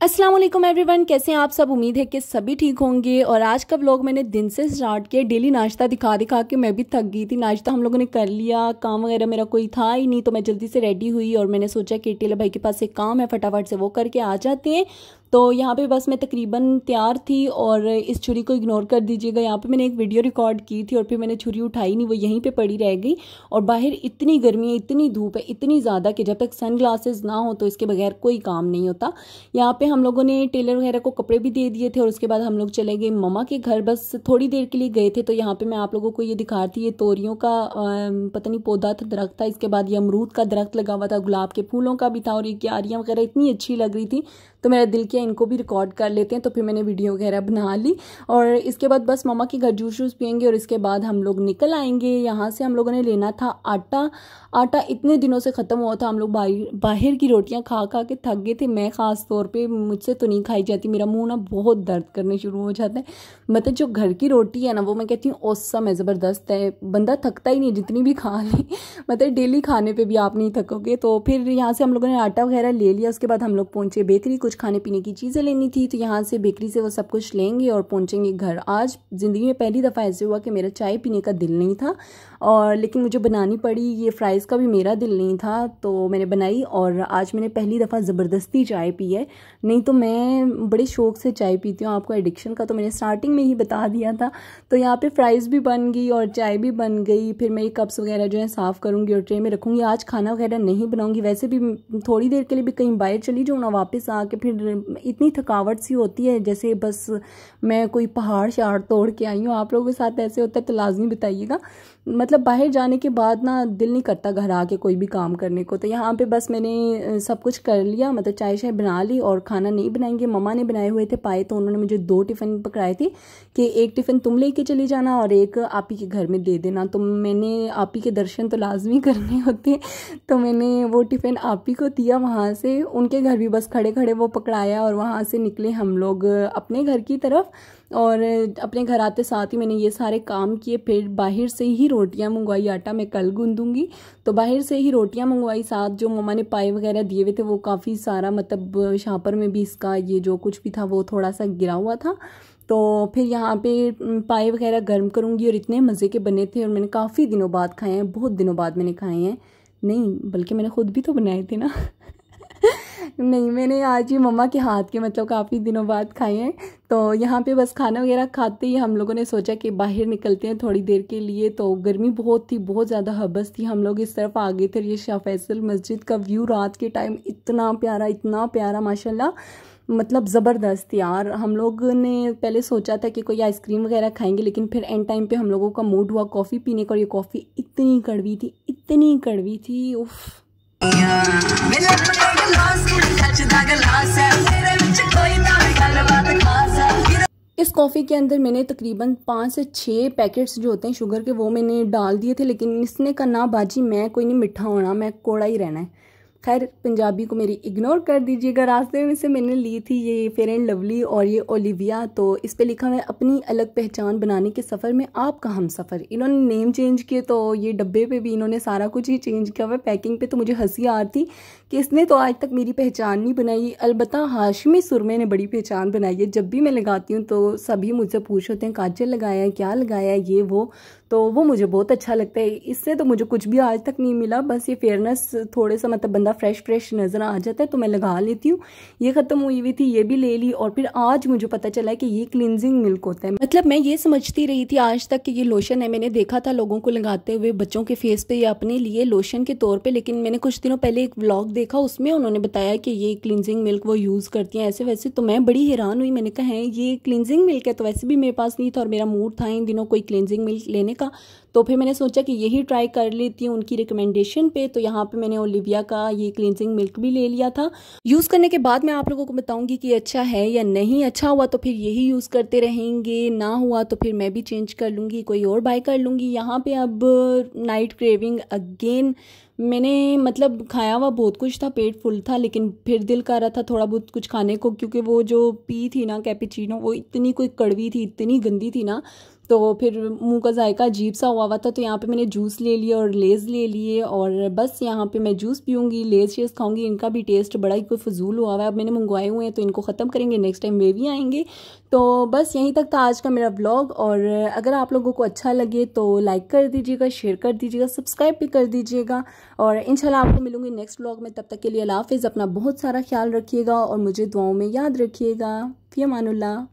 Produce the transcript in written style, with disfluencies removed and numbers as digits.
अस्सलाम वालेकुम एवरीवन, कैसे हैं आप सब। उम्मीद है कि सभी ठीक होंगे। और आज का व्लॉग मैंने दिन से स्टार्ट किया। डेली नाश्ता दिखा दिखा के मैं भी थक गई थी। नाश्ता हम लोगों ने कर लिया, काम वगैरह मेरा कोई था ही नहीं, तो मैं जल्दी से रेडी हुई और मैंने सोचा कि टेलर भाई के पास एक काम है, फटाफट से वो करके आ जाते हैं। तो यहाँ पे बस मैं तकरीबन तैयार थी और इस छुरी को इग्नोर कर दीजिएगा। यहाँ पे मैंने एक वीडियो रिकॉर्ड की थी और फिर मैंने छुरी उठाई नहीं, वो यहीं पे पड़ी रह गई। और बाहर इतनी गर्मी है, इतनी धूप है, इतनी ज़्यादा कि जब तक सन ग्लासेस ना हो तो इसके बगैर कोई काम नहीं होता। यहाँ पे हम लोगों ने टेलर वगैरह को कपड़े भी दे दिए थे और उसके बाद हम लोग चले गए मम्मा के घर। बस थोड़ी देर के लिए गए थे। तो यहाँ पे मैं आप लोगों को ये दिखा रही थी, ये तोरियों का पता नहीं पौधा था, दरख्त था। इसके बाद ये अमरूद का दरख्त लगा हुआ था, गुलाब के फूलों का भी था और ये क्यारियाँ वगैरह इतनी अच्छी लग रही थी। तो मेरा दिल किया इनको भी रिकॉर्ड कर लेते हैं। तो फिर मैंने वीडियो वगैरह बना ली और इसके बाद बस मम्मा के घर जूस वूस पियेंगे और इसके बाद हम लोग निकल आएंगे। यहाँ से हम लोगों ने लेना था आटा। आटा इतने दिनों से ख़त्म हुआ था। हम लोग बाहर की रोटियां खा खा के थक गए थे। मैं ख़ास तौर पे, मुझसे तो नहीं खाई जाती, मेरा मुंह ना बहुत दर्द करने शुरू हो जाता है। मतलब जो घर की रोटी है ना, वो मैं कहती हूँ औसम है, ज़बरदस्त है, बंदा थकता ही नहीं जितनी भी खा ली। मतलब डेली खाने पर भी आप नहीं थकोगे। तो फिर यहाँ से हम लोगों ने आटा वगैरह ले लिया। उसके बाद हम लोग पहुँचे बेकरी, कुछ खाने पीने की चीज़ें लेनी थी। तो यहाँ से बेकरी से वो सब कुछ लेंगे और पहुँचेंगे घर। आज ज़िंदगी में पहली दफ़ा ऐसे हुआ कि मेरा चाय पीने का दिल नहीं था और लेकिन मुझे बनानी पड़ी। ये फ्राइज़ का भी मेरा दिल नहीं था तो मैंने बनाई और आज मैंने पहली दफ़ा ज़बरदस्ती चाय पी है। नहीं तो मैं बड़े शौक़ से चाय पीती हूँ, आपको एडिक्शन का तो मैंने स्टार्टिंग में ही बता दिया था। तो यहाँ पे फ्राइज़ भी बन गई और चाय भी बन गई। फिर मैं ये कप्स वगैरह जो है साफ़ करूँगी और ट्रे में रखूँगी। आज खाना वगैरह नहीं बनाऊँगी। वैसे भी थोड़ी देर के लिए भी कहीं बाहर चली जाऊँ ना, वापस आके फिर इतनी थकावट सी होती है जैसे बस मैं कोई पहाड़ शहाड़ तोड़ के आई हूँ। आप लोगों के साथ ऐसे होता है तो लाजमी बताइएगा। मतलब बाहर जाने के बाद ना दिल नहीं करता घर आके कोई भी काम करने को। तो यहाँ पे बस मैंने सब कुछ कर लिया, मतलब चाय शाय बना ली और खाना नहीं बनाएंगे। मम्मा ने बनाए हुए थे पाए, तो उन्होंने मुझे 2 टिफ़िन पकड़ाए थे कि एक टिफ़िन तुम लेके चली जाना और एक आप ही के घर में दे देना। तो मैंने आप ही के दर्शन तो लाजमी करने होते हैं, तो मैंने वो टिफ़िन आप ही को दिया। वहाँ से उनके घर भी बस खड़े खड़े वो पकड़ाया और वहाँ से निकले हम लोग अपने घर की तरफ। और अपने घर आते साथ ही मैंने ये सारे काम किए। फिर बाहर से ही रोटियां मंगवाई, आटा मैं कल गूंदूंगी, तो बाहर से ही रोटियां मंगवाई। साथ जो मम्मा ने पाए वगैरह दिए हुए थे वो काफ़ी सारा, मतलब शापर में भी इसका ये जो कुछ भी था वो थोड़ा सा गिरा हुआ था। तो फिर यहाँ पे पाए वगैरह गर्म करूँगी और इतने मज़े के बने थे और मैंने काफ़ी दिनों बाद खाए हैं, बहुत दिनों बाद मैंने खाए हैं। नहीं बल्कि मैंने खुद भी तो बनाए थे ना। नहीं, मैंने आज ही मम्मा के हाथ के मतलब काफ़ी दिनों बाद खाए हैं। तो यहाँ पे बस खाना वगैरह खाते ही हम लोगों ने सोचा कि बाहर निकलते हैं थोड़ी देर के लिए। तो गर्मी बहुत थी, बहुत ज़्यादा हबस थी। हम लोग इस तरफ आ गए थे। ये शाह फैसल मस्जिद का व्यू रात के टाइम इतना प्यारा माशाल्लाह, मतलब ज़बरदस्त यार। हम लोग ने पहले सोचा था कि कोई आइसक्रीम वगैरह खाएंगे, लेकिन फिर एंड टाइम पे हम लोगों का मूड हुआ कॉफ़ी पीने का और ये कॉफ़ी इतनी कड़वी थी उफ़। इस कॉफ़ी के अंदर मैंने तकरीबन 5 से 6 पैकेट्स जो होते हैं शुगर के वो मैंने डाल दिए थे, लेकिन इसने का ना बाजी मैं कोई नहीं मिठा होना, मैं कौड़ा ही रहना है। खैर पंजाबी को मेरी इग्नोर कर दीजिएगा। रास्ते में से मैंने ली थी ये फेयर एंड लवली और ये ओलिविया। तो इस पे लिखा है अपनी अलग पहचान बनाने के सफ़र में आपका हम सफ़र। इन्होंने नेम चेंज किए, तो ये डब्बे पे भी इन्होंने सारा कुछ ही चेंज किया हुआ है। पैकिंग पे तो मुझे हंसी आ रही थी कि इसने तो आज तक मेरी पहचान नहीं बनाई। अलबत्ता हाशमी सुरमे ने बड़ी पहचान बनाई है। जब भी मैं लगाती हूँ तो सभी मुझसे पूछ होते हैं काजल लगाया है, क्या लगाया है, ये वो। तो वो मुझे बहुत अच्छा लगता है। इससे तो मुझे कुछ भी आज तक नहीं मिला, बस ये फेयरनेस थोड़े सा, मतलब बंदा फ्रेश नज़र आ जाता है तो मैं लगा लेती हूँ। ये ख़त्म हुई थी, ये भी ले ली। और फिर आज मुझे पता चला है कि ये क्लिनजिंग मिल्क होता है। मतलब मैं ये समझती रही थी आज तक कि ये लोशन है। मैंने देखा था लोगों को लगाते हुए बच्चों के फेस पे या अपने लिए लोशन के तौर पे, लेकिन मैंने कुछ दिनों पहले एक व्लॉग देखा, उसमें उन्होंने बताया कि ये क्लिनजिंग मिल्क वो यूज़ करती हैं ऐसे वैसे। तो मैं बड़ी हैरान हुई, मैंने कहा है ये क्लिनजिंग मिल्क है। तो वैसे भी मेरे पास नहीं था और मेरा मूड था इन दिनों कोई क्लिनजिंग मिल्क लेने का। तो फिर मैंने सोचा कि यही ट्राई कर लेती हूँ उनकी रिकमेंडेशन पे। तो यहाँ पे मैंने ओलिविया का ये क्लिनजिंग मिल्क भी ले लिया था। यूज़ करने के बाद मैं आप लोगों को बताऊंगी कि अच्छा है या नहीं। अच्छा हुआ तो फिर यही यूज़ करते रहेंगे, ना हुआ तो फिर मैं भी चेंज कर लूँगी, कोई और बाय कर लूँगी। यहाँ पे अब नाइट क्रेविंग अगेन। मैंने मतलब खाया हुआ बहुत कुछ था, पेट फुल था, लेकिन फिर दिल कर रहा था थोड़ा बहुत कुछ खाने को, क्योंकि वो जो पी थी ना कैपेचिनो वो इतनी कोई कड़वी थी, इतनी गंदी थी ना। तो फिर मुंह का जायका अजीब सा हुआ था। तो यहाँ पे मैंने जूस ले लिया और लेज़ ले लिए, और बस यहाँ पे मैं जूस पीऊँगी, लेज़ शेज़ खाऊँगी। इनका भी टेस्ट बड़ा ही कोई फजूल हुआ हुआ है। अब मैंने मंगवाए हुए हैं तो इनको ख़त्म करेंगे, नेक्स्ट टाइम वे भी आएंगे। तो बस यहीं तक था आज का मेरा ब्लॉग, और अगर आप लोगों को अच्छा लगे तो लाइक कर दीजिएगा, शेयर कर दीजिएगा, सब्सक्राइब भी कर दीजिएगा। और इंशाल्लाह आपको मिलूंगी नेक्स्ट ब्लॉग में। तब तक के लिए अल्लाह हाफिज़, अपना बहुत सारा ख्याल रखिएगा और मुझे दुआओं में याद रखिएगा। फ़ी अमानुल्लाह।